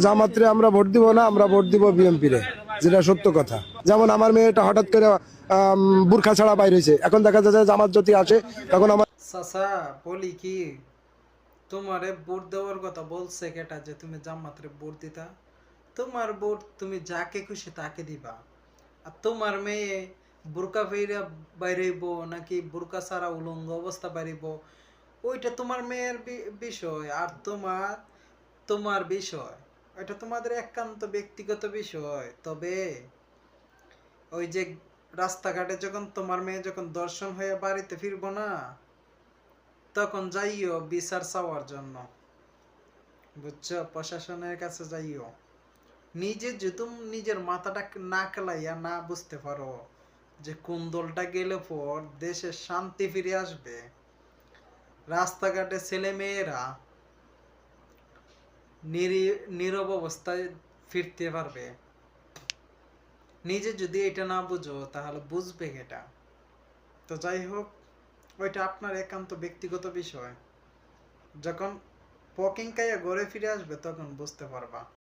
জামাতরে আমরা ভোট দিব না, আমরা ভোট দিব বিএনপি রে, যেটা সত্য কথা। যেমন আমার মেয়েটা হঠাৎ করে বুরখা ছাড়া বাইর হয়েছে, এখন দেখা যাচ্ছে জামাত যদি আসে তখন আমার চাচা বলি কি, তোমারে ভোট দেওয়ার কথা বলছে কেটা যে তুমি জামাতরে ভোট দিতা? তোমার ভোট তুমি যাকে খুশি তাকে দিবা। আর তোমার মেয়ে বোরকা পইরা বাইরেইব নাকি বোরকা ছাড়া উলঙ্গ অবস্থা বাইরেইব, ওইটা তোমার মেয়ের বিষয়। আর তোমার তোমার বিষয়, এটা তোমাদের একান্ত ব্যক্তিগত বিষয়। তবে ওই যে রাস্তাঘাটে যখন তোমার মেয়ে যখন দর্শন হয়ে বাড়িতে ফিরবো না, তখন যাইও বিচার চাওয়ার জন্য, বুঝছো? প্রশাসনের কাছে যাইও। নিজে যদি নিজের মাথাটা না খেলাইয়া না বুঝতে পারো যে কোন দলটা গেলে পর দেশের শান্তি ফিরে আসবে, রাস্তাঘাটে ছেলে মেয়েরা নীরব অবস্থায় ফিরতে পারবে, নিজে যদি এটা না বুঝো তাহলে বুঝবে এটা? তো যাই হোক, ওইটা আপনার একান্ত ব্যক্তিগত বিষয়। যখন পকিং খাইয়া ঘরে ফিরে আসবে তখন বুঝতে পারবা।